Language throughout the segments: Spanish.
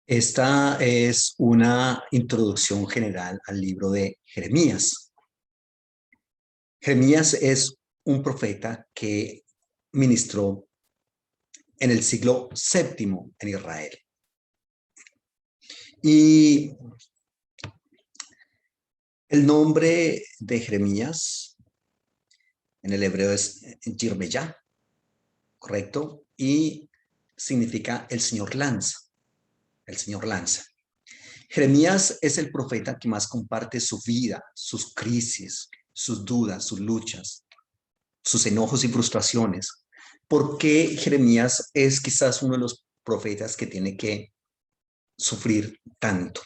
Esta es una introducción general al libro de Jeremías. Jeremías es un profeta que ministró en el siglo VII en Israel. Y el nombre de Jeremías en el hebreo es Yirmeyah, ¿correcto? Y significa el Señor lanza, el Señor lanza. Jeremías es el profeta que más comparte su vida, sus crisis, sus dudas, sus luchas, sus enojos y frustraciones. ¿Por qué Jeremías es quizás uno de los profetas que tiene que sufrir tanto?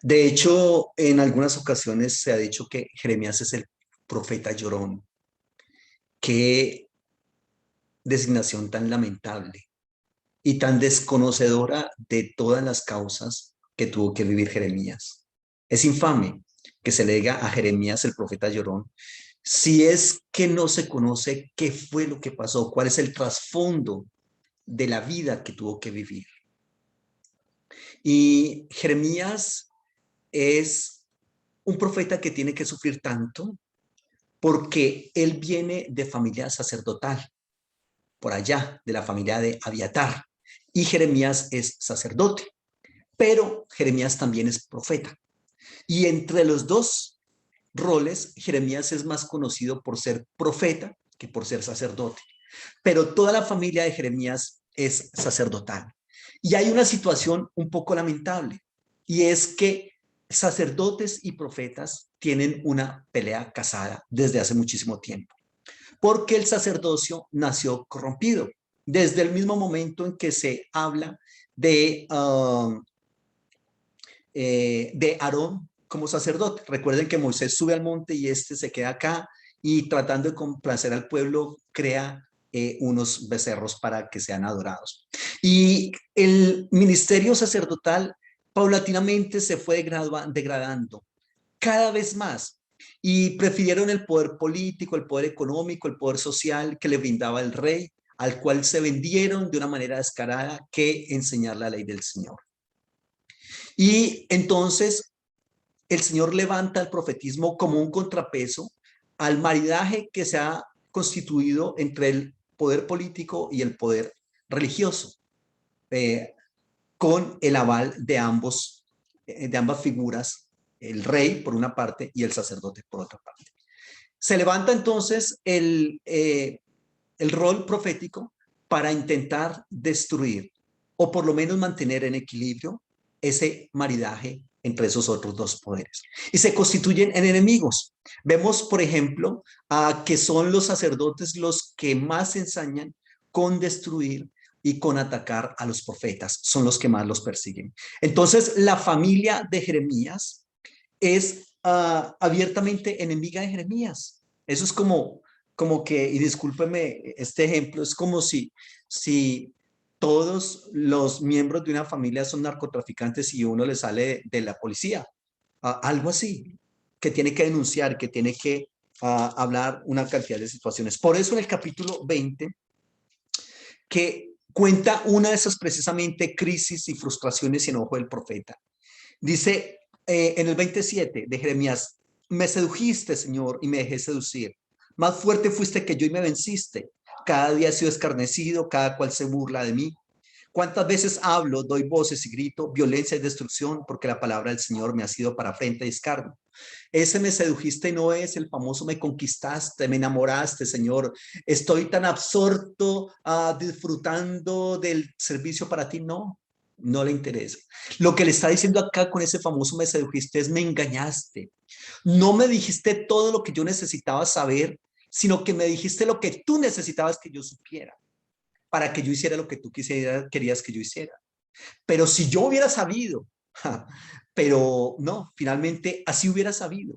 De hecho, en algunas ocasiones se ha dicho que Jeremías es el profeta llorón. Qué designación tan lamentable y tan desconocedora de todas las causas que tuvo que vivir Jeremías. Es infame que se le diga a Jeremías el profeta llorón, si es que no se conoce qué fue lo que pasó, cuál es el trasfondo de la vida que tuvo que vivir. Y Jeremías es un profeta que tiene que sufrir tanto porque él viene de familia sacerdotal, por allá, de la familia de Abiatar, y Jeremías es sacerdote, pero Jeremías también es profeta. Y entre los dos roles, Jeremías es más conocido por ser profeta que por ser sacerdote. Pero toda la familia de Jeremías es sacerdotal. Y hay una situación un poco lamentable, y es que sacerdotes y profetas tienen una pelea casada desde hace muchísimo tiempo, porque el sacerdocio nació corrompido. Desde el mismo momento en que se habla de Aarón como sacerdote. Recuerden que Moisés sube al monte y este se queda acá y tratando de complacer al pueblo crea unos becerros para que sean adorados. Y el ministerio sacerdotal paulatinamente se fue degradando cada vez más y prefirieron el poder político, el poder económico, el poder social que le brindaba el rey, al cual se vendieron de una manera descarada que enseñar la ley del Señor. Y entonces el Señor levanta el profetismo como un contrapeso al maridaje que se ha constituido entre el poder político y el poder religioso, con el aval de ambas figuras, el rey por una parte y el sacerdote por otra parte. Se levanta entonces el rol profético para intentar destruir o por lo menos mantener en equilibrio ese maridaje entre esos otros dos poderes. Y se constituyen en enemigos. Vemos, por ejemplo, que son los sacerdotes los que más ensañan con destruir y con atacar a los profetas. Son los que más los persiguen. Entonces, la familia de Jeremías es abiertamente enemiga de Jeremías. Eso es como que, y discúlpeme este ejemplo, es como si todos los miembros de una familia son narcotraficantes y uno le sale de la policía, algo así, que tiene que denunciar, que tiene que hablar una cantidad de situaciones. Por eso en el capítulo 20, que cuenta una de esas precisamente crisis y frustraciones y enojo del profeta, dice en el 27 de Jeremías, me sedujiste, Señor, y me dejé seducir. Más fuerte fuiste que yo y me venciste. Cada día he sido escarnecido, cada cual se burla de mí. ¿Cuántas veces hablo, doy voces y grito, violencia y destrucción, porque la palabra del Señor me ha sido para frente y escarnio? Ese me sedujiste no es el famoso me conquistaste, me enamoraste, Señor. Estoy tan absorto disfrutando del servicio para ti. No, no le interesa. Lo que le está diciendo acá con ese famoso me sedujiste es me engañaste. No me dijiste todo lo que yo necesitaba saber, sino que me dijiste lo que tú necesitabas que yo supiera para que yo hiciera lo que tú querías que yo hiciera. Pero si yo hubiera sabido, pero no, finalmente así hubiera sabido.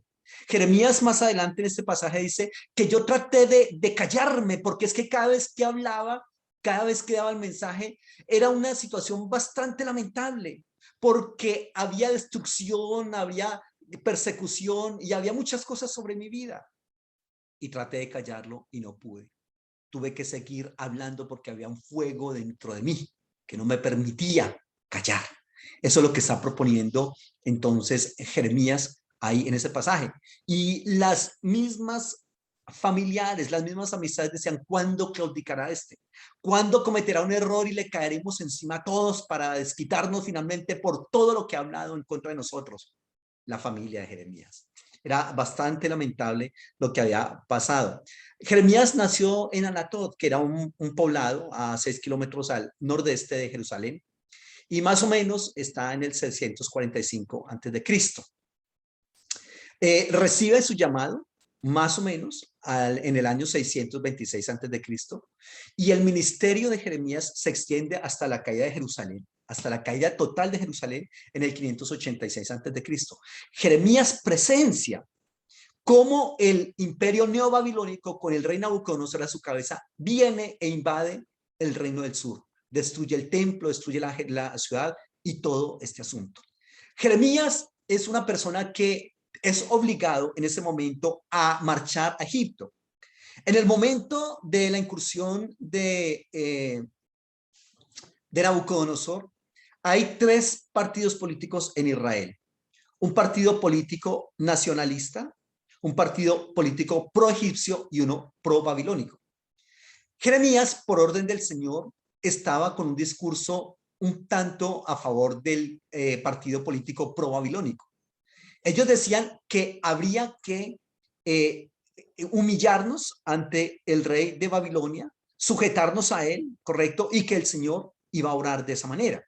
Jeremías más adelante en este pasaje dice que yo traté de callarme porque es que cada vez que hablaba, cada vez que daba el mensaje, era una situación bastante lamentable porque había destrucción, había persecución y había muchas cosas sobre mi vida. Y traté de callarlo y no pude. Tuve que seguir hablando porque había un fuego dentro de mí que no me permitía callar. Eso es lo que está proponiendo entonces Jeremías ahí en ese pasaje. Y las mismas familiares, las mismas amistades decían, ¿cuándo claudicará este? ¿Cuándo cometerá un error y le caeremos encima a todos para desquitarnos finalmente por todo lo que ha hablado en contra de nosotros? La familia de Jeremías. Era bastante lamentable lo que había pasado. Jeremías nació en Anatot, que era un poblado a 6 kilómetros al nordeste de Jerusalén, y más o menos está en el 645 antes de Cristo. Recibe su llamado más o menos en el año 626 antes de Cristo, y el ministerio de Jeremías se extiende hasta la caída de Jerusalén, hasta la caída total de Jerusalén en el 586 antes de Cristo. Jeremías presencia cómo el imperio neobabilónico con el rey Nabucodonosor a su cabeza viene e invade el reino del sur, destruye el templo, destruye la ciudad y todo este asunto. Jeremías es una persona que es obligado en ese momento a marchar a Egipto. En el momento de la incursión de Nabucodonosor, hay tres partidos políticos en Israel. Un partido político nacionalista, un partido político pro-egipcio y uno pro-babilónico. Jeremías, por orden del Señor, estaba con un discurso un tanto a favor del partido político pro-babilónico. Ellos decían que habría que humillarnos ante el rey de Babilonia, sujetarnos a él, correcto, y que el Señor iba a orar de esa manera.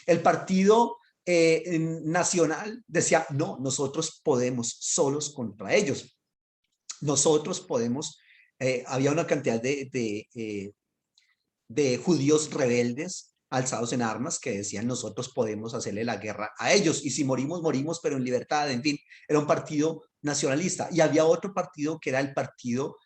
El partido nacional decía, no, nosotros podemos solos contra ellos. Nosotros podemos, había una cantidad de judíos rebeldes alzados en armas que decían nosotros podemos hacerle la guerra a ellos y si morimos, morimos, pero en libertad. En fin, era un partido nacionalista y había otro partido que era el partido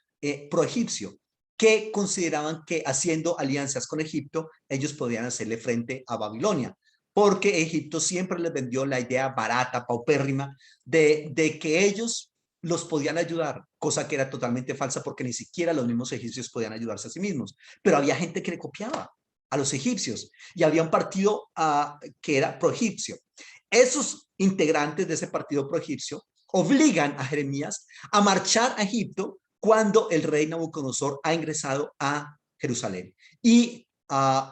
pro-egipcio, que consideraban que haciendo alianzas con Egipto, ellos podían hacerle frente a Babilonia, porque Egipto siempre les vendió la idea barata, paupérrima, de que ellos los podían ayudar, cosa que era totalmente falsa porque ni siquiera los mismos egipcios podían ayudarse a sí mismos. Pero había gente que le copiaba a los egipcios y había un partido que era pro-egipcio. Esos integrantes de ese partido pro-egipcio obligan a Jeremías a marchar a Egipto cuando el rey Nabucodonosor ha ingresado a Jerusalén. Y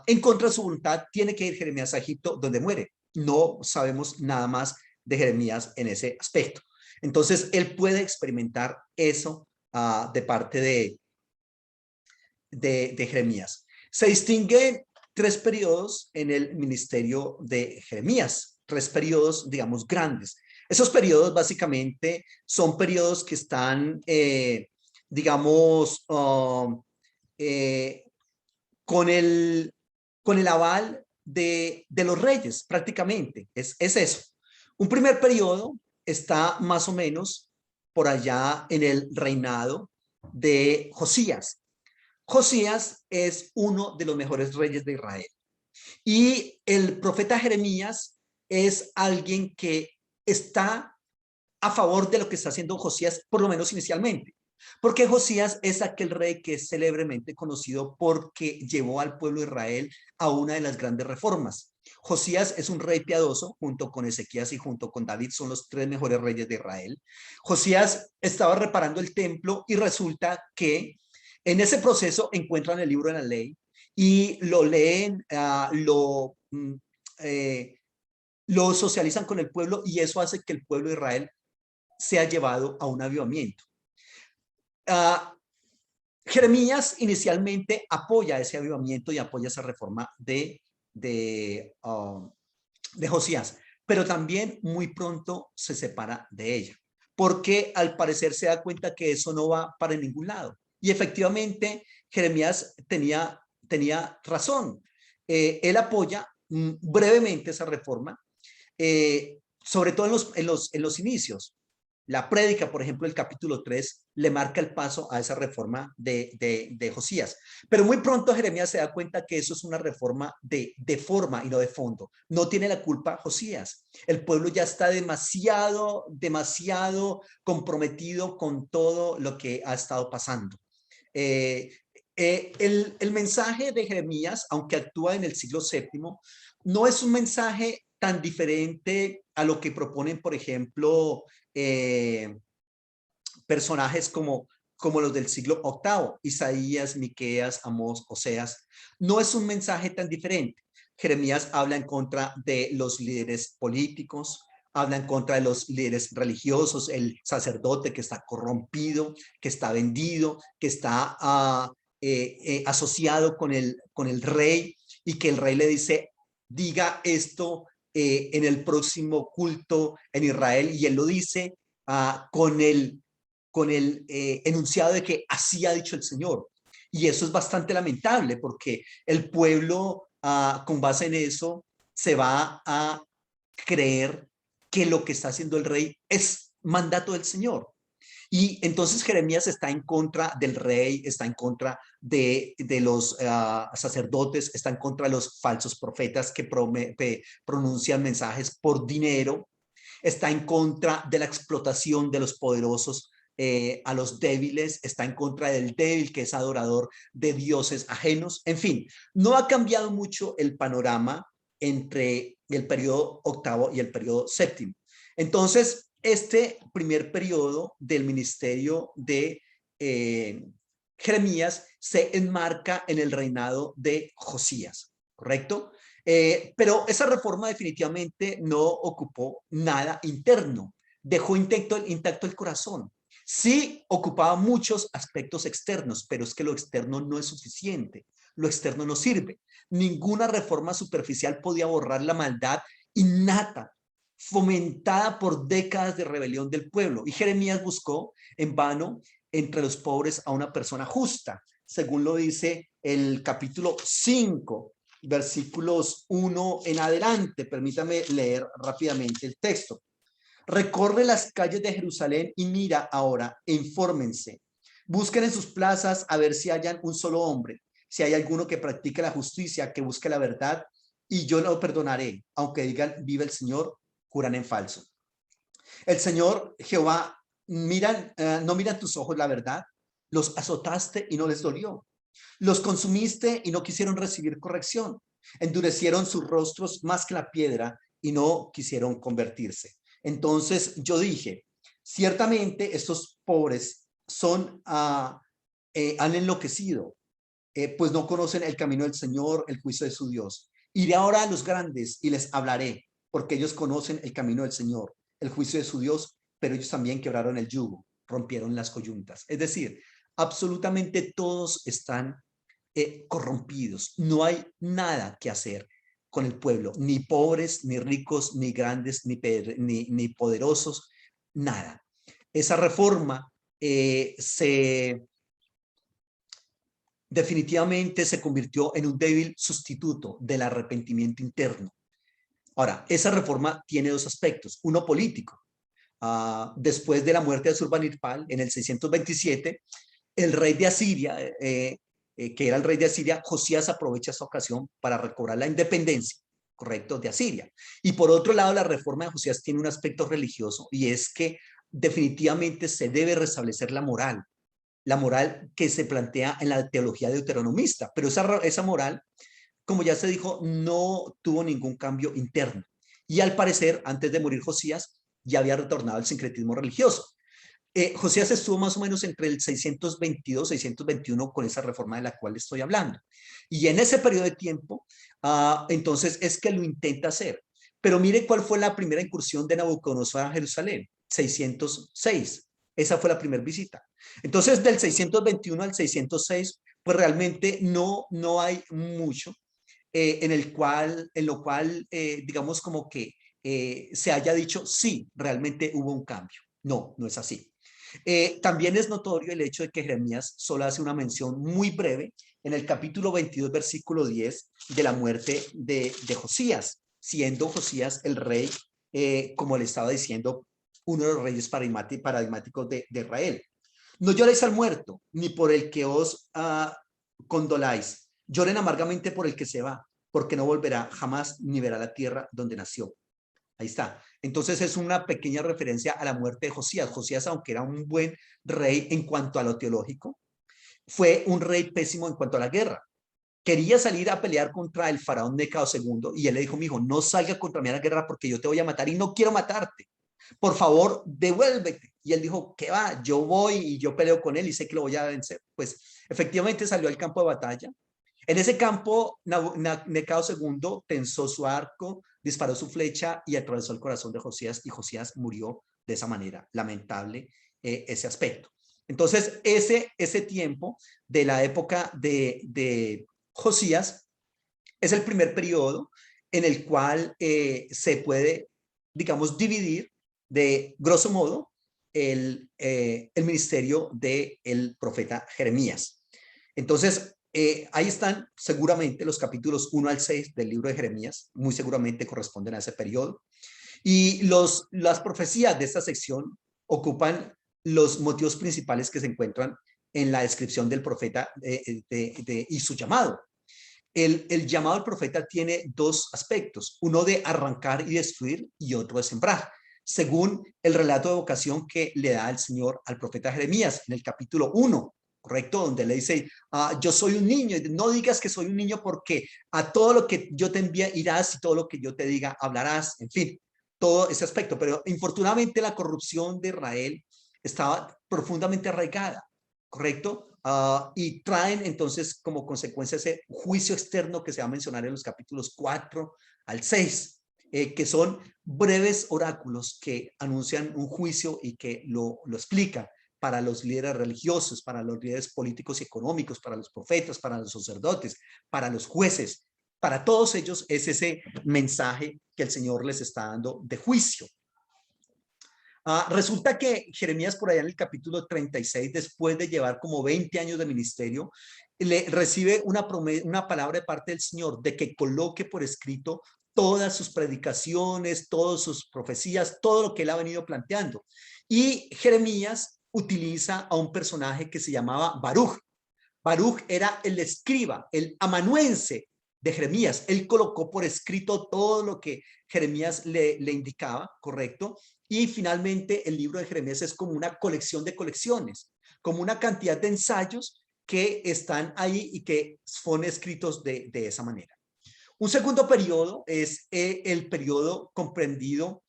en contra de su voluntad tiene que ir Jeremías a Egipto, donde muere. No sabemos nada más de Jeremías en ese aspecto. Entonces, él puede experimentar eso de parte de Jeremías. Se distinguen tres periodos en el ministerio de Jeremías, tres periodos, digamos, grandes. Esos periodos básicamente son periodos que están, digamos, con el aval de los reyes, prácticamente. Es eso. Un primer periodo está más o menos por allá en el reinado de Josías. Josías es uno de los mejores reyes de Israel. Y el profeta Jeremías es alguien que está a favor de lo que está haciendo Josías, por lo menos inicialmente. Porque Josías es aquel rey que es célebremente conocido porque llevó al pueblo de Israel a una de las grandes reformas. Josías es un rey piadoso, junto con Ezequías y junto con David, son los tres mejores reyes de Israel. Josías estaba reparando el templo y resulta que en ese proceso encuentran el libro de la ley y lo leen, lo socializan con el pueblo y eso hace que el pueblo de Israel sea llevado a un avivamiento. Jeremías inicialmente apoya ese avivamiento y apoya esa reforma de Josías, pero también muy pronto se separa de ella, porque al parecer se da cuenta que eso no va para ningún lado. Y efectivamente Jeremías tenía razón. Él apoya brevemente esa reforma, sobre todo en los inicios. La prédica, por ejemplo, el capítulo 3, le marca el paso a esa reforma de Josías. Pero muy pronto Jeremías se da cuenta que eso es una reforma de forma y no de fondo. No tiene la culpa Josías. El pueblo ya está demasiado comprometido con todo lo que ha estado pasando. El mensaje de Jeremías, aunque actúa en el siglo VII, no es un mensaje tan diferente a lo que proponen, por ejemplo, personajes como los del siglo VIII, Isaías, Miqueas, Amós, Oseas. No es un mensaje tan diferente. Jeremías habla en contra de los líderes políticos, habla en contra de los líderes religiosos, el sacerdote que está corrompido, que está vendido, que está asociado con el rey, y que el rey le dice, diga esto en el próximo culto en Israel, y él lo dice con el enunciado de que así ha dicho el Señor. Y eso es bastante lamentable porque el pueblo, con base en eso, se va a creer que lo que está haciendo el rey es mandato del Señor. Y entonces Jeremías está en contra del rey, está en contra de los sacerdotes, está en contra de los falsos profetas que pronuncian mensajes por dinero, está en contra de la explotación de los poderosos a los débiles, está en contra del débil que es adorador de dioses ajenos. En fin, no ha cambiado mucho el panorama entre el periodo octavo y el periodo séptimo. Entonces, este primer periodo del ministerio de Jeremías se enmarca en el reinado de Josías, ¿correcto? Pero esa reforma definitivamente no ocupó nada interno, dejó intacto el corazón. Sí ocupaba muchos aspectos externos, pero es que lo externo no es suficiente, lo externo no sirve. Ninguna reforma superficial podía borrar la maldad innata, fomentada por décadas de rebelión del pueblo. Y Jeremías buscó en vano entre los pobres a una persona justa, según lo dice el capítulo 5, versículos 1 en adelante. Permítame leer rápidamente el texto. Recorre las calles de Jerusalén y mira ahora, e infórmense. Busquen en sus plazas a ver si hayan un solo hombre, si hay alguno que practique la justicia, que busque la verdad, y yo lo perdonaré. Aunque digan, vive el Señor, juran en falso. El Señor, Jehová, no miran tus ojos la verdad. Los azotaste y no les dolió. Los consumiste y no quisieron recibir corrección. Endurecieron sus rostros más que la piedra y no quisieron convertirse. Entonces yo dije, ciertamente estos pobres han enloquecido, pues no conocen el camino del Señor, el juicio de su Dios. Iré ahora a los grandes y les hablaré, porque ellos conocen el camino del Señor, el juicio de su Dios, pero ellos también quebraron el yugo, rompieron las coyuntas. Es decir, absolutamente todos están corrompidos. No hay nada que hacer con el pueblo, ni pobres, ni ricos, ni grandes, ni poderosos, nada. Esa reforma definitivamente se convirtió en un débil sustituto del arrepentimiento interno. Ahora, esa reforma tiene dos aspectos, uno político. Después de la muerte de Asurbanipal en el 627, el rey de Asiria, que era el rey de Asiria, Josías aprovecha esta ocasión para recobrar la independencia, correcto, de Asiria. Y por otro lado, la reforma de Josías tiene un aspecto religioso, y es que definitivamente se debe restablecer la moral que se plantea en la teología deuteronomista, pero esa moral, como ya se dijo, no tuvo ningún cambio interno. Y al parecer, antes de morir Josías, ya había retornado al sincretismo religioso. Josías estuvo más o menos entre el 622 y 621 con esa reforma de la cual estoy hablando. Y en ese periodo de tiempo, entonces es que lo intenta hacer. Pero mire cuál fue la primera incursión de Nabucodonosor a Jerusalén, 606. Esa fue la primera visita. Entonces, del 621 al 606, pues realmente no hay mucho en lo cual digamos como que se haya dicho, sí, realmente hubo un cambio. No, no es así. También es notorio el hecho de que Jeremías solo hace una mención muy breve en el capítulo 22, versículo 10, de la muerte de Josías, siendo Josías el rey, como le estaba diciendo, uno de los reyes paradigmáticos de Israel. No lloréis al muerto, ni por el que os condoláis. Lloren amargamente por el que se va, porque no volverá jamás ni verá la tierra donde nació. Ahí está. Entonces es una pequeña referencia a la muerte de Josías. Josías, aunque era un buen rey en cuanto a lo teológico, fue un rey pésimo en cuanto a la guerra. quería salir a pelear contra el faraón Necao II y él le dijo, mi hijo, no salga contra mí a la guerra porque yo te voy a matar y no quiero matarte. Por favor, devuélvete. Y él dijo, ¿qué va? Yo voy y yo peleo con él y sé que lo voy a vencer. Pues efectivamente salió al campo de batalla. En ese campo, Necao II tensó su arco, disparó su flecha y atravesó el corazón de Josías y Josías murió de esa manera. Lamentable ese aspecto. Entonces, ese tiempo de la época de Josías es el primer periodo en el cual se puede, digamos, dividir de grosso modo el ministerio del profeta Jeremías. Entonces, ahí están seguramente los capítulos 1 al 6 del libro de Jeremías, muy seguramente corresponden a ese periodo. Y las profecías de esta sección ocupan los motivos principales que se encuentran en la descripción del profeta y su llamado. El llamado al profeta tiene dos aspectos, uno de arrancar y destruir y otro de sembrar, según el relato de vocación que le da el Señor al profeta Jeremías en el capítulo 1, ¿correcto? Donde le dice, yo soy un niño, no digas que soy un niño porque a todo lo que yo te envíe irás y todo lo que yo te diga hablarás, en fin, todo ese aspecto. Pero infortunadamente la corrupción de Israel estaba profundamente arraigada, ¿correcto? Y traen entonces como consecuencia ese juicio externo que se va a mencionar en los capítulos 4 al 6, que son breves oráculos que anuncian un juicio y que lo explican para los líderes religiosos, para los líderes políticos y económicos, para los profetas, para los sacerdotes, para los jueces. Para todos ellos es ese mensaje que el Señor les está dando de juicio. Resulta que Jeremías por allá en el capítulo 36, después de llevar como 20 años de ministerio, recibe una palabra de parte del Señor de que coloque por escrito todas sus predicaciones, todas sus profecías, todo lo que él ha venido planteando. Y Jeremías utiliza a un personaje que se llamaba Baruch. Baruch era el escriba, el amanuense de Jeremías. Él colocó por escrito todo lo que Jeremías le indicaba, ¿correcto? Y finalmente el libro de Jeremías es como una colección de colecciones, como una cantidad de ensayos que están ahí y que son escritos de esa manera. Un segundo periodo es el periodo comprendido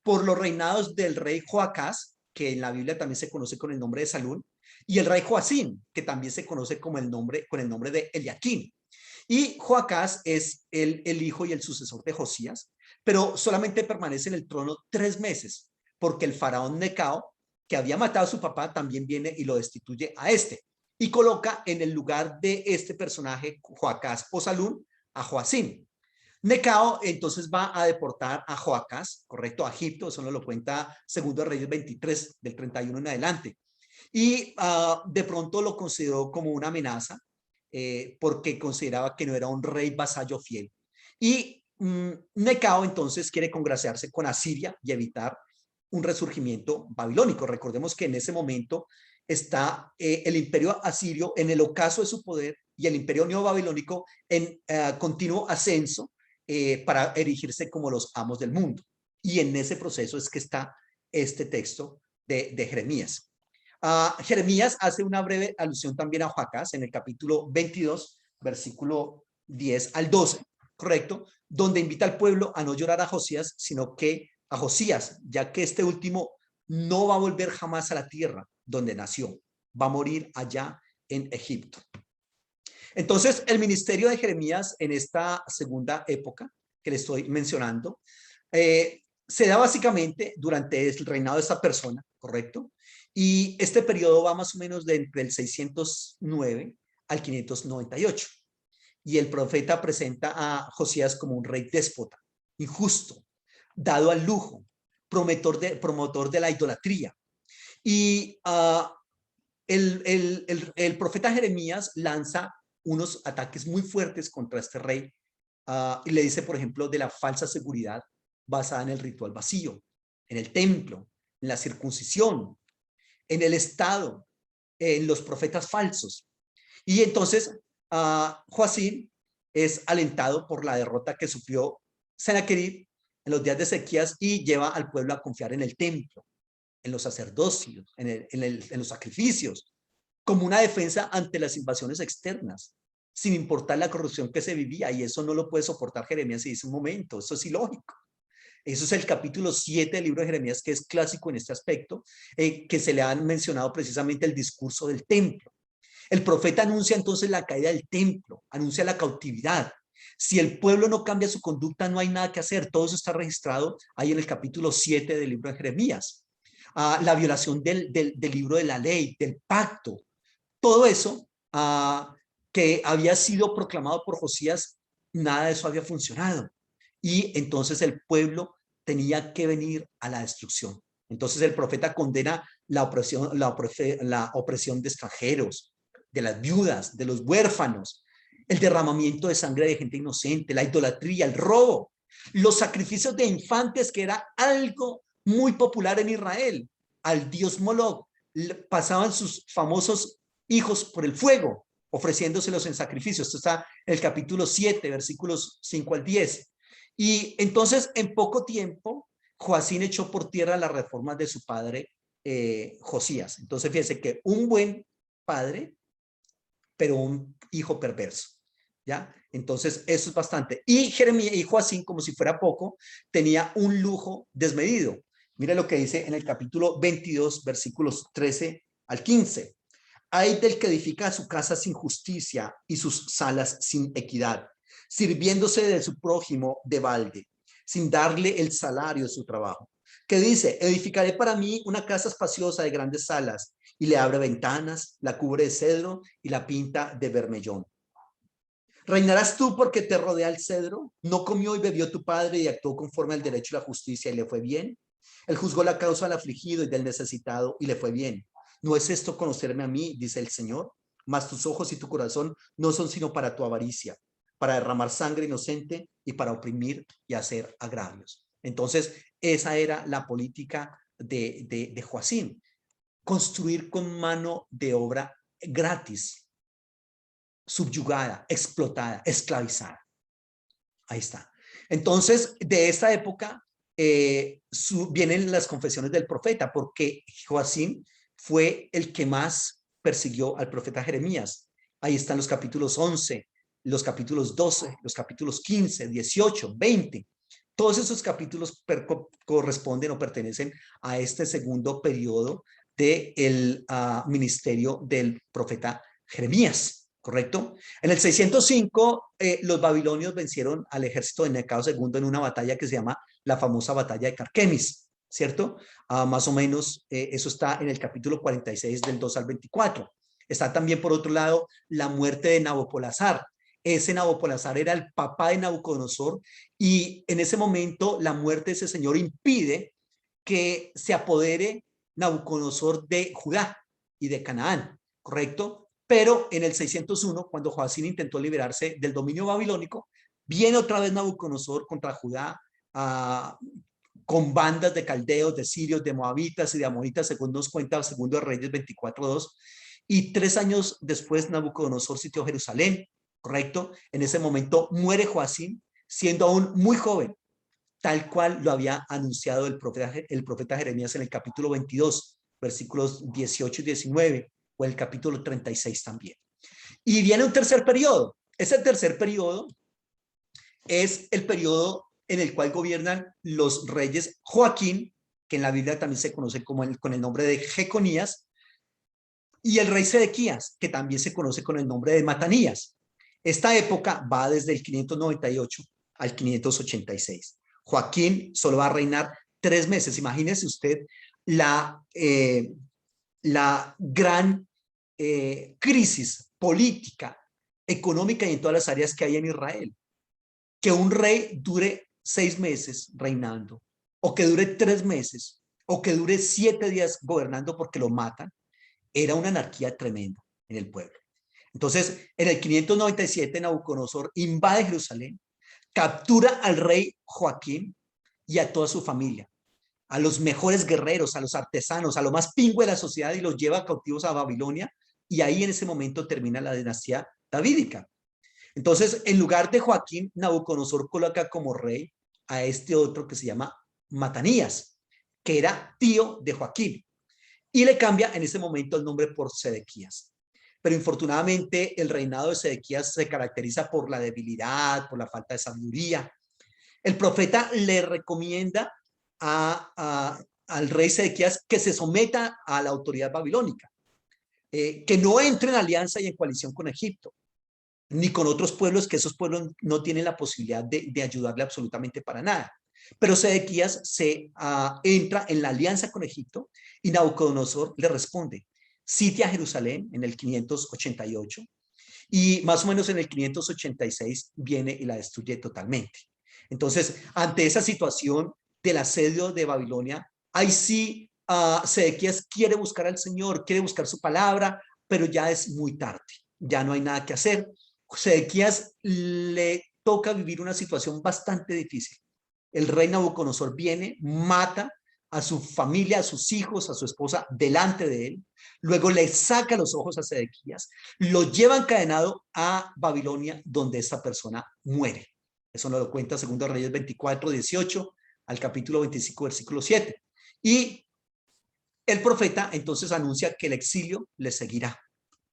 por los reinados del rey Joacás, que en la Biblia también se conoce con el nombre de Salún, y el rey Joacim, que también se conoce con el nombre de Eliaquim. Y Joacás es el hijo y el sucesor de Josías, pero solamente permanece en el trono 3 meses, porque el faraón Necao, que había matado a su papá, también viene y lo destituye a este, y coloca en el lugar de este personaje, Joacás o Salún, a Joacim. Necao entonces va a deportar a Joacás, correcto, a Egipto, eso nos lo cuenta Segundo de Reyes 23, del 31 en adelante. Y de pronto lo consideró como una amenaza, porque consideraba que no era un rey vasallo fiel. Y Necao entonces quiere congraciarse con Asiria y evitar un resurgimiento babilónico. Recordemos que en ese momento está el imperio asirio en el ocaso de su poder y el imperio neobabilónico en continuo ascenso para erigirse como los amos del mundo. Y en ese proceso es que está este texto de Jeremías. Jeremías hace una breve alusión también a Joacás en el capítulo 22, versículo 10 al 12, ¿correcto? Donde invita al pueblo a no llorar a Josías, sino que a Josías, ya que este último no va a volver jamás a la tierra donde nació, va a morir allá en Egipto. Entonces, el ministerio de Jeremías en esta segunda época que le estoy mencionando, se da básicamente durante el reinado de esta persona, ¿correcto? Y este periodo va más o menos de entre el 609 al 598. Y el profeta presenta a Josías como un rey déspota, injusto, dado al lujo, promotor de la idolatría. Y el profeta Jeremías lanza unos ataques muy fuertes contra este rey y le dice, por ejemplo, de la falsa seguridad basada en el ritual vacío, en el templo, en la circuncisión, en el Estado, en los profetas falsos. Y entonces Joacim es alentado por la derrota que sufrió Sennacherib en los días de Ezequías y lleva al pueblo a confiar en el templo, en los sacerdocios, en los sacrificios, como una defensa ante las invasiones externas. sin importar la corrupción que se vivía, y eso no lo puede soportar Jeremías y dice: un momento, eso es ilógico. Eso es el capítulo 7 del libro de Jeremías, que es clásico en este aspecto, que se le han mencionado precisamente el discurso del templo. El profeta anuncia entonces la caída del templo, anuncia la cautividad. Si el pueblo no cambia su conducta, no hay nada que hacer. Todo eso está registrado ahí en el capítulo 7 del libro de Jeremías. La violación del libro de la ley, del pacto, todo eso que había sido proclamado por Josías, nada de eso había funcionado. Y entonces el pueblo tenía que venir a la destrucción. Entonces el profeta condena la opresión de extranjeros, de las viudas, de los huérfanos, el derramamiento de sangre de gente inocente, la idolatría, el robo, los sacrificios de infantes, que era algo muy popular en Israel. Al dios Moloch pasaban sus famosos hijos por el fuego, ofreciéndoselos en sacrificio. Esto está en el capítulo 7, versículos 5 al 10. Y entonces, en poco tiempo, Joacín echó por tierra las reformas de su padre Josías. Entonces, fíjense que un buen padre, pero un hijo perverso. ¿Ya? Entonces, eso es bastante. Y Jeremías y Joacín, como si fuera poco, tenía un lujo desmedido. Mire lo que dice en el capítulo 22, versículos 13 al 15. Hay del que edifica su casa sin justicia y sus salas sin equidad, sirviéndose de su prójimo de balde, sin darle el salario de su trabajo. Que dice: edificaré para mí una casa espaciosa de grandes salas, y le abre ventanas, la cubre de cedro y la pinta de bermellón. ¿Reinarás tú porque te rodea el cedro? ¿No comió y bebió tu padre y actuó conforme al derecho y la justicia y le fue bien? Él juzgó la causa del afligido y del necesitado y le fue bien. ¿No es esto conocerme a mí, dice el Señor? Mas tus ojos y tu corazón no son sino para tu avaricia, para derramar sangre inocente y para oprimir y hacer agravios. Entonces, esa era la política de Joacín: construir con mano de obra gratis, subyugada, explotada, esclavizada. Ahí está. Entonces, de esta época vienen las confesiones del profeta, porque Joacín fue el que más persiguió al profeta Jeremías. Ahí están los capítulos 11, los capítulos 12, los capítulos 15, 18, 20. Todos esos capítulos corresponden o pertenecen a este segundo periodo del ministerio del profeta Jeremías, ¿correcto? En el 605, los babilonios vencieron al ejército de Necao II en una batalla que se llama la famosa batalla de Carquemis, ¿cierto? Más o menos eso está en el capítulo 46 del 2 al 24. Está también, por otro lado, la muerte de Nabopolassar. Ese Nabopolassar era el papá de Nabucodonosor, y en ese momento la muerte de ese señor impide que se apodere Nabucodonosor de Judá y de Canaán, ¿correcto? Pero en el 601, cuando Joacín intentó liberarse del dominio babilónico, viene otra vez Nabucodonosor contra Judá, con bandas de caldeos, de sirios, de moabitas y de amonitas, según nos cuenta Segundo de Reyes 24:2. Y 3 años después Nabucodonosor sitió Jerusalén, ¿correcto? En ese momento muere Joacín, siendo aún muy joven, tal cual lo había anunciado el profeta Jeremías en el capítulo 22, versículos 18 y 19, o el capítulo 36 también. Y viene un tercer periodo. Ese tercer periodo es el periodo en el cual gobiernan los reyes Joaquín, que en la Biblia también se conoce con el nombre de Jeconías, y el rey Sedequías, que también se conoce con el nombre de Matanías. Esta época va desde el 598 al 586. Joaquín solo va a reinar 3 meses. Imagínese usted la gran crisis política, económica y en todas las áreas que hay en Israel. Que un rey dure 6 meses reinando, o que dure 3 meses, o que dure 7 días gobernando porque lo matan, era una anarquía tremenda en el pueblo. Entonces, en el 597, Nabucodonosor invade Jerusalén, captura al rey Joaquín y a toda su familia, a los mejores guerreros, a los artesanos, a lo más pingüe de la sociedad, y los lleva cautivos a Babilonia, y ahí en ese momento termina la dinastía davídica. Entonces, en lugar de Joaquín, Nabucodonosor coloca como rey a este otro que se llama Matanías, que era tío de Joaquín, y le cambia en ese momento el nombre por Sedequías. pero infortunadamente el reinado de Sedequías se caracteriza por la debilidad, por la falta de sabiduría. El profeta le recomienda al rey Sedequías que se someta a la autoridad babilónica, que no entre en alianza y en coalición con Egipto, ni con otros pueblos, que esos pueblos no tienen la posibilidad de ayudarle absolutamente para nada. Pero Sedequías entra en la alianza con Egipto y Nabucodonosor le responde: sitia Jerusalén en el 588 y más o menos en el 586 viene y la destruye totalmente. Entonces, ante esa situación del asedio de Babilonia, ahí sí Sedequías quiere buscar al Señor, quiere buscar su palabra, pero ya es muy tarde, ya no hay nada que hacer. Sedequías le toca vivir una situación bastante difícil. El rey Nabucodonosor viene, mata a su familia, a sus hijos, a su esposa delante de él, luego le saca los ojos a Sedequías, lo lleva encadenado a Babilonia, donde esta persona muere. Eso nos lo cuenta 2 Reyes 24, 18 al capítulo 25, versículo 7. Y el profeta entonces anuncia que el exilio le seguirá.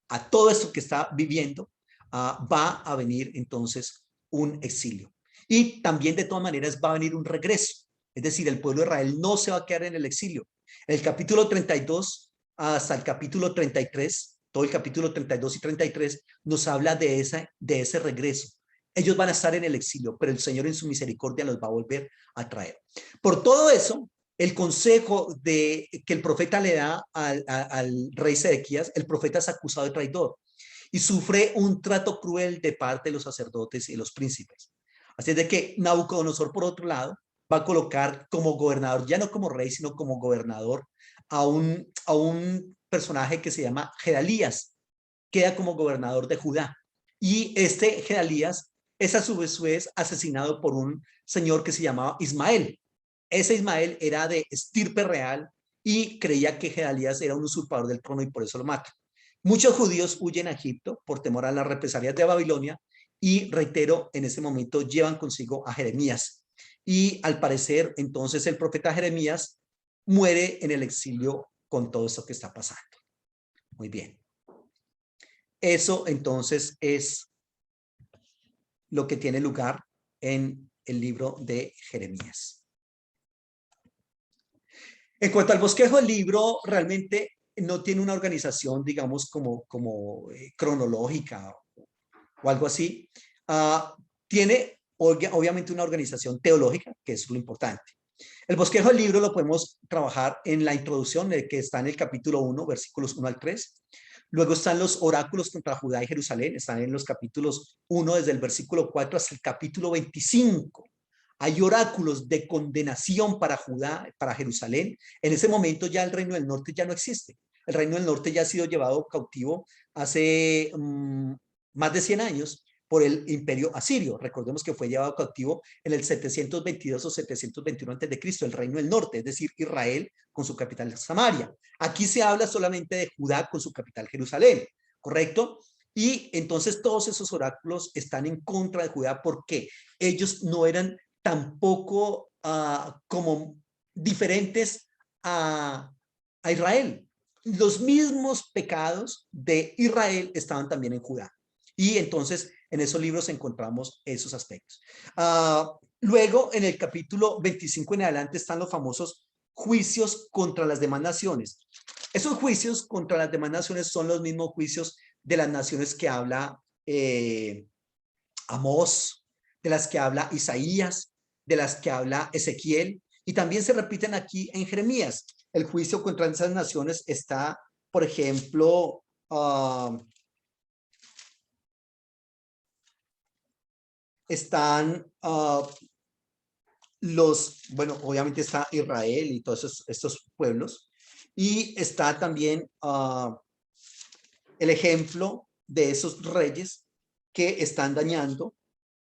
A todo esto que está viviendo va a venir entonces un exilio. Y también de todas maneras va a venir un regreso. Es decir, el pueblo de Israel no se va a quedar en el exilio. En el capítulo 32 hasta el capítulo 33, todo el capítulo 32 y 33 nos habla de ese regreso. Ellos van a estar en el exilio, pero el Señor en su misericordia los va a volver a traer. Por todo eso, el consejo que el profeta le da al rey Sedequías, el profeta es acusado de traidor y sufre un trato cruel de parte de los sacerdotes y los príncipes. Así es de que Nabucodonosor, por otro lado, va a colocar como gobernador, ya no como rey, sino como gobernador, a un personaje que se llama Gedalías, queda como gobernador de Judá. Y este Gedalías es a su vez asesinado por un señor que se llamaba Ismael. Ese Ismael era de estirpe real y creía que Gedalías era un usurpador del trono y por eso lo mata. Muchos judíos huyen a Egipto por temor a las represalias de Babilonia y, reitero, en ese momento llevan consigo a Jeremías. Y al parecer, entonces, el profeta Jeremías muere en el exilio con todo esto que está pasando. Muy bien. Eso entonces es lo que tiene lugar en el libro de Jeremías. En cuanto al bosquejo del libro, realmente no tiene una organización, digamos, como cronológica o algo así. Tiene obviamente una organización teológica, que es lo importante. El bosquejo del libro lo podemos trabajar en la introducción, que está en el capítulo 1, versículos 1 al 3. Luego están los oráculos contra Judá y Jerusalén, están en los capítulos 1 desde el versículo 4 hasta el capítulo 25. Hay oráculos de condenación para Judá, para Jerusalén. En ese momento ya el reino del norte ya no existe. El reino del norte ya ha sido llevado cautivo hace más de 100 años por el imperio asirio. Recordemos que fue llevado cautivo en el 722 o 721 a.C., el reino del norte, es decir, Israel con su capital Samaria. Aquí se habla solamente de Judá con su capital Jerusalén, ¿correcto? Y entonces todos esos oráculos están en contra de Judá porque ellos no eran tampoco como diferentes a Israel. Los mismos pecados de Israel estaban también en Judá. Y entonces en esos libros encontramos esos aspectos. Luego, en el capítulo 25 en adelante están los famosos juicios contra las demás naciones. Esos juicios contra las demás naciones son los mismos juicios de las naciones que habla Amós, de las que habla Isaías, de las que habla Ezequiel, y también se repiten aquí en Jeremías. El juicio contra esas naciones está, por ejemplo, están bueno, obviamente está Israel y todos estos pueblos, y está también el ejemplo de esos reyes que están dañando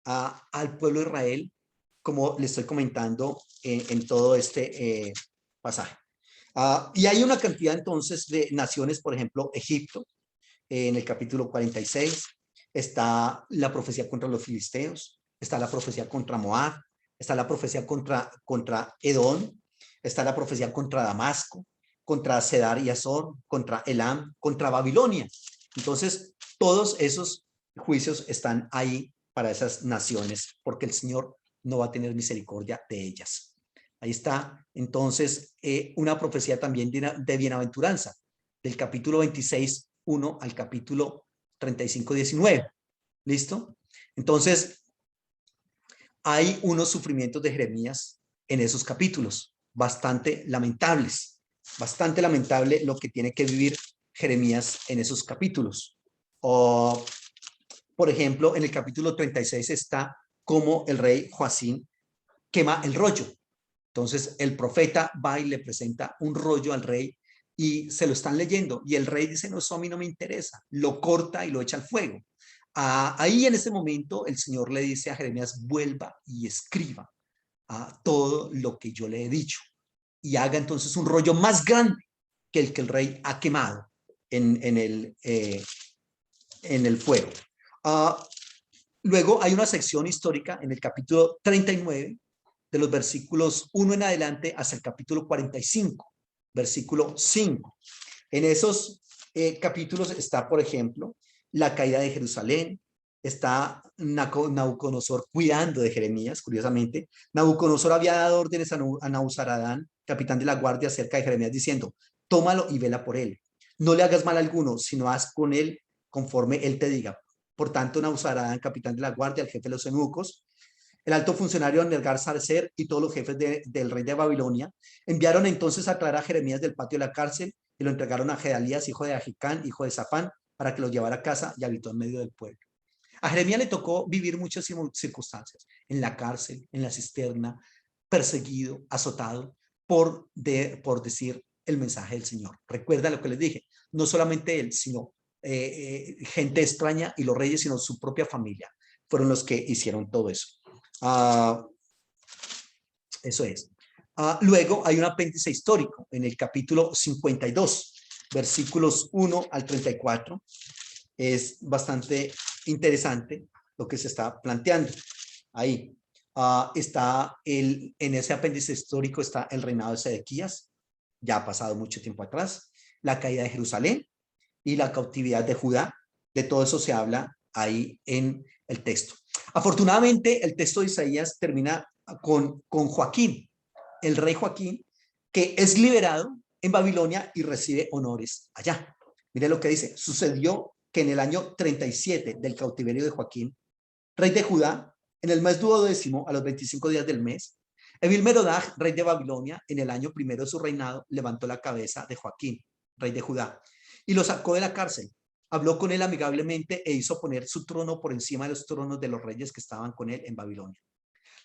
al pueblo de Israel, como le estoy comentando en todo este pasaje. Y hay una cantidad entonces de naciones, por ejemplo, Egipto, en el capítulo 46, está la profecía contra los filisteos, está la profecía contra Moab, está la profecía contra Edom, está la profecía contra Damasco, contra Cedar y Azor, contra Elam, contra Babilonia. Entonces, todos esos juicios están ahí para esas naciones, porque el Señor no va a tener misericordia de ellas. Ahí está, entonces, una profecía también de bienaventuranza, del capítulo 26, 1 al capítulo 35, 19. ¿Listo? Entonces, hay unos sufrimientos de Jeremías en esos capítulos, bastante lamentable lo que tiene que vivir Jeremías en esos capítulos. O, por ejemplo, en el capítulo 36 está cómo el rey Joacín quema el rollo. Entonces el profeta va y le presenta un rollo al rey y se lo están leyendo y el rey dice, no, eso a mí no me interesa, lo corta y lo echa al fuego. Ahí en ese momento el Señor le dice a Jeremías, vuelva y escriba todo lo que yo le he dicho y haga entonces un rollo más grande que el rey ha quemado en el fuego. Luego hay una sección histórica en el capítulo 39, de los versículos 1 en adelante hasta el capítulo 45, versículo 5. En esos capítulos está, por ejemplo, la caída de Jerusalén, está Nabucodonosor cuidando de Jeremías, curiosamente. Nabucodonosor había dado órdenes a Nabuzaradán, capitán de la guardia, acerca de Jeremías, diciendo, tómalo y vela por él. No le hagas mal a alguno, sino haz con él conforme él te diga. Por tanto, Nabuzaradán, capitán de la guardia, el jefe de los eunucos, el alto funcionario Nergal-Sarcer y todos los jefes del rey de Babilonia enviaron entonces a traer a Jeremías del patio de la cárcel y lo entregaron a Gedalías, hijo de Ahicam, hijo de Safán, para que lo llevara a casa y habitó en medio del pueblo. A Jeremías le tocó vivir muchas circunstancias, en la cárcel, en la cisterna, perseguido, azotado, por decir el mensaje del Señor. Recuerda lo que les dije, no solamente él, sino gente extraña y los reyes, sino su propia familia, fueron los que hicieron todo eso. Eso es. Luego hay un apéndice histórico en el capítulo 52, versículos 1 al 34. Es bastante interesante lo que se está planteando ahí. En ese apéndice histórico está el reinado de Sedequías, ya ha pasado mucho tiempo atrás, la caída de Jerusalén y la cautividad de Judá. De todo eso se habla ahí en el texto. Afortunadamente, el texto de Isaías termina con Joaquín, el rey Joaquín, que es liberado en Babilonia y recibe honores allá. Mire lo que dice, sucedió que en el año 37 del cautiverio de Joaquín, rey de Judá, en el mes 12º, a los 25 días del mes, Evil-Merodach, rey de Babilonia, en el año primero de su reinado, levantó la cabeza de Joaquín, rey de Judá, y lo sacó de la cárcel. Habló con él amigablemente e hizo poner su trono por encima de los tronos de los reyes que estaban con él en Babilonia.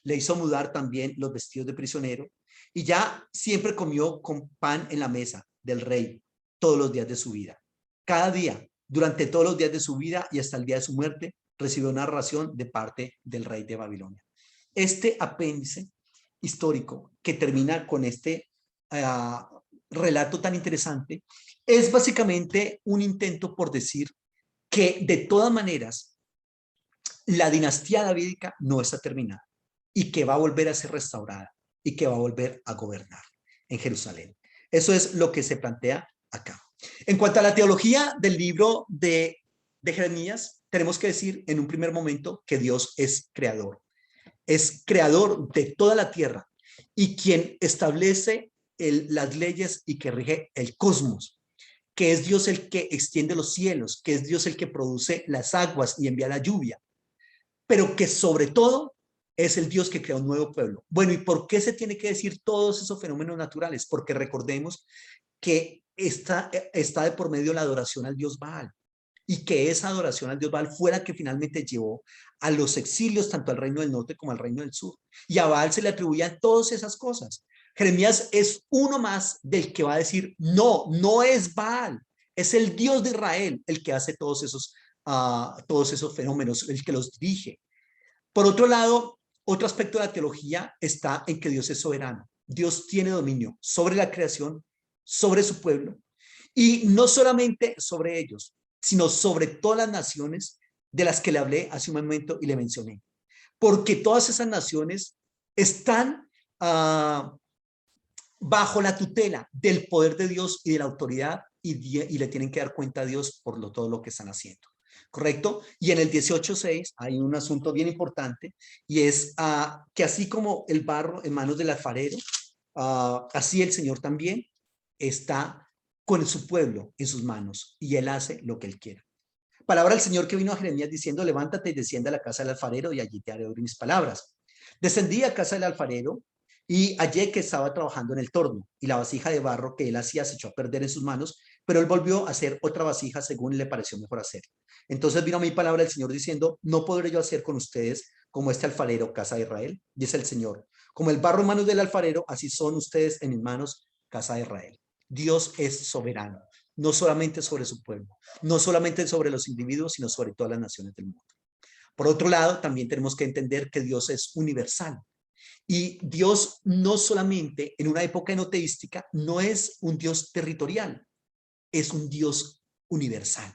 Le hizo mudar también los vestidos de prisionero y ya siempre comió con pan en la mesa del rey todos los días de su vida. Cada día, durante todos los días de su vida y hasta el día de su muerte, recibió una ración de parte del rey de Babilonia. Este apéndice histórico que termina con este relato tan interesante es básicamente un intento por decir que de todas maneras la dinastía davídica no está terminada y que va a volver a ser restaurada y que va a volver a gobernar en Jerusalén. Eso es lo que se plantea acá. En cuanto a la teología del libro de Jeremías, tenemos que decir en un primer momento que Dios es creador de toda la tierra y quien establece las leyes y que rige el cosmos, que es Dios el que extiende los cielos, que es Dios el que produce las aguas y envía la lluvia, pero que sobre todo es el Dios que crea un nuevo pueblo. Bueno, ¿y por qué se tiene que decir todos esos fenómenos naturales? Porque recordemos que está de por medio la adoración al Dios Baal y que esa adoración al Dios Baal fue la que finalmente llevó a los exilios tanto al reino del norte como al reino del sur. Y a Baal se le atribuían todas esas cosas. Jeremías es uno más del que va a decir, no, no es Baal, es el Dios de Israel el que hace todos esos fenómenos, el que los dirige. Por otro lado, otro aspecto de la teología está en que Dios es soberano. Dios tiene dominio sobre la creación, sobre su pueblo, y no solamente sobre ellos, sino sobre todas las naciones de las que le hablé hace un momento y le mencioné. Porque todas esas naciones están bajo la tutela del poder de Dios y de la autoridad y le tienen que dar cuenta a Dios por todo lo que están haciendo. ¿Correcto? Y en el 18:6 hay un asunto bien importante y es que así como el barro en manos del alfarero, así el Señor también está con su pueblo en sus manos y él hace lo que él quiera. Palabra del Señor que vino a Jeremías diciendo, levántate y desciende a la casa del alfarero y allí te haré oír mis palabras. Descendí a casa del alfarero y hallé que estaba trabajando en el torno y la vasija de barro que él hacía se echó a perder en sus manos, pero él volvió a hacer otra vasija según le pareció mejor hacer. Entonces vino a mí palabra del Señor diciendo, no podré yo hacer con ustedes como este alfarero, casa de Israel, dice el Señor. Como el barro en manos del alfarero, así son ustedes en mis manos, casa de Israel. Dios es soberano, no solamente sobre su pueblo, no solamente sobre los individuos, sino sobre todas las naciones del mundo. Por otro lado, también tenemos que entender que Dios es universal. Y Dios no solamente en una época enoteística, no es un Dios territorial, es un Dios universal.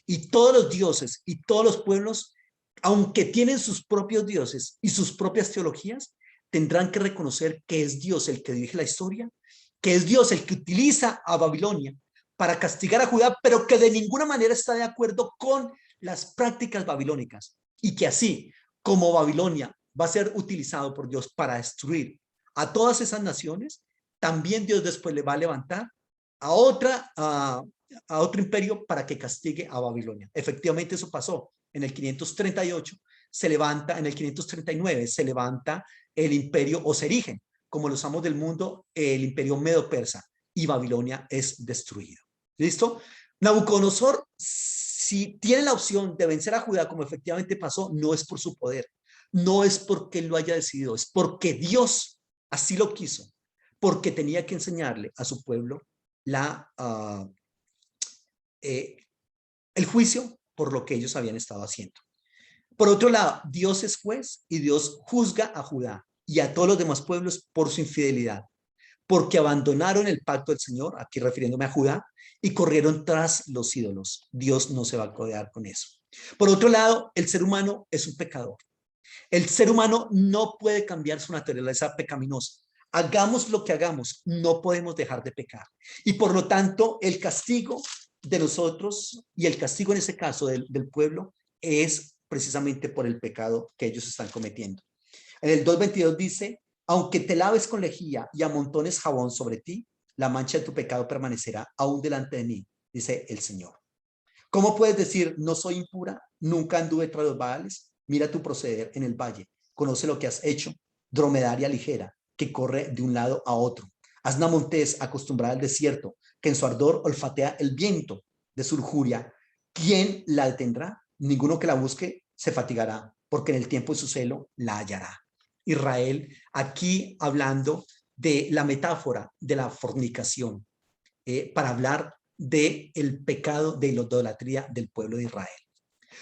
Y todos los dioses y todos los pueblos, aunque tienen sus propios dioses y sus propias teologías, tendrán que reconocer que es Dios el que dirige la historia, que es Dios el que utiliza a Babilonia para castigar a Judá, pero que de ninguna manera está de acuerdo con las prácticas babilónicas y que así como Babilonia va a ser utilizado por Dios para destruir a todas esas naciones, también Dios después le va a levantar a otro imperio para que castigue a Babilonia. Efectivamente eso pasó. En el 538 se levanta, en el 539 se levanta el imperio o se erige como los amos del mundo, el imperio medo-persa, y Babilonia es destruido. ¿Listo? Nabucodonosor, si tiene la opción de vencer a Judá, como efectivamente pasó, no es por su poder, no es porque él lo haya decidido, es porque Dios así lo quiso, porque tenía que enseñarle a su pueblo el juicio por lo que ellos habían estado haciendo. Por otro lado, Dios es juez y Dios juzga a Judá y a todos los demás pueblos por su infidelidad, porque abandonaron el pacto del Señor, aquí refiriéndome a Judá, y corrieron tras los ídolos. Dios no se va a quedar con eso. Por otro lado, el ser humano es un pecador. El ser humano no puede cambiar su naturaleza pecaminosa. Hagamos lo que hagamos, no podemos dejar de pecar. Y por lo tanto, el castigo de nosotros y el castigo en ese caso del pueblo es precisamente por el pecado que ellos están cometiendo. En el 2:22 dice, aunque te laves con lejía y amontones jabón sobre ti, la mancha de tu pecado permanecerá aún delante de mí, dice el Señor. ¿Cómo puedes decir, no soy impura, nunca anduve tras los Baales? Mira tu proceder en el valle, conoce lo que has hecho, dromedaria ligera, que corre de un lado a otro. Asna montés acostumbrada al desierto, que en su ardor olfatea el viento de su lujuria. ¿Quién la detendrá? Ninguno que la busque se fatigará, porque en el tiempo de su celo la hallará. Israel, aquí hablando de la metáfora de la fornicación, para hablar del pecado de la idolatría del pueblo de Israel.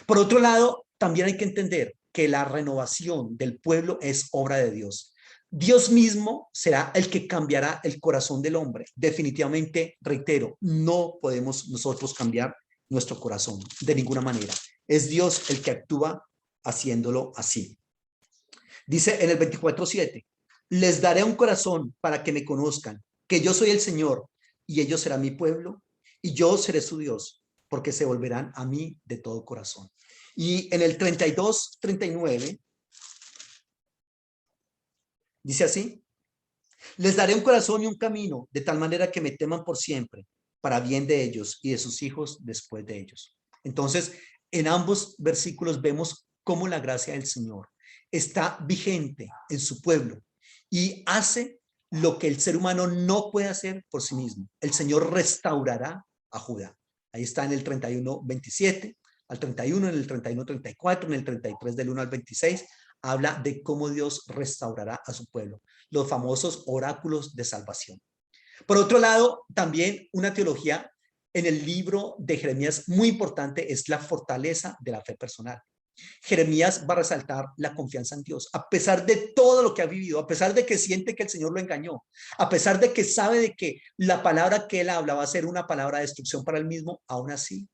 Por otro lado, también hay que entender que la renovación del pueblo es obra de Dios. Dios mismo será el que cambiará el corazón del hombre. Definitivamente, reitero, no podemos nosotros cambiar nuestro corazón de ninguna manera. Es Dios el que actúa haciéndolo así. Dice en el 24:7, les daré un corazón para que me conozcan, que yo soy el Señor, y ellos serán mi pueblo, y yo seré su Dios, porque se volverán a mí de todo corazón. Y en el 32:39, dice así, les daré un corazón y un camino, de tal manera que me teman por siempre, para bien de ellos y de sus hijos después de ellos. Entonces, en ambos versículos vemos cómo la gracia del Señor está vigente en su pueblo y hace lo que el ser humano no puede hacer por sí mismo. El Señor restaurará a Judá. Ahí está en el 31:27, al 31, en el 31:34, en el 33 del 1 al 26, habla de cómo Dios restaurará a su pueblo, los famosos oráculos de salvación. Por otro lado, también una teología en el libro de Jeremías muy importante es la fortaleza de la fe personal. Jeremías va a resaltar la confianza en Dios, a pesar de todo lo que ha vivido, a pesar de que siente que el Señor lo engañó, a pesar de que sabe de que la palabra que él habla va a ser una palabra de destrucción para él mismo, aún así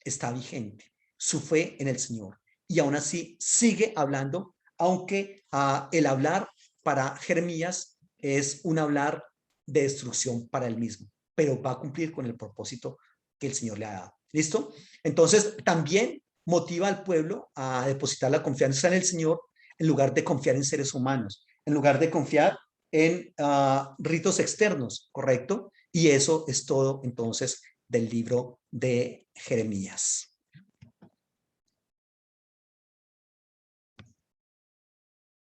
está vigente su fe en el Señor y aún así sigue hablando, aunque el hablar para Jeremías es un hablar de destrucción para él mismo. pero va a cumplir con el propósito que el Señor le ha dado. ¿Listo? Entonces, también motiva al pueblo a depositar la confianza en el Señor en lugar de confiar en seres humanos, en lugar de confiar en ritos externos, ¿correcto? Y eso es todo entonces del libro de Jeremías.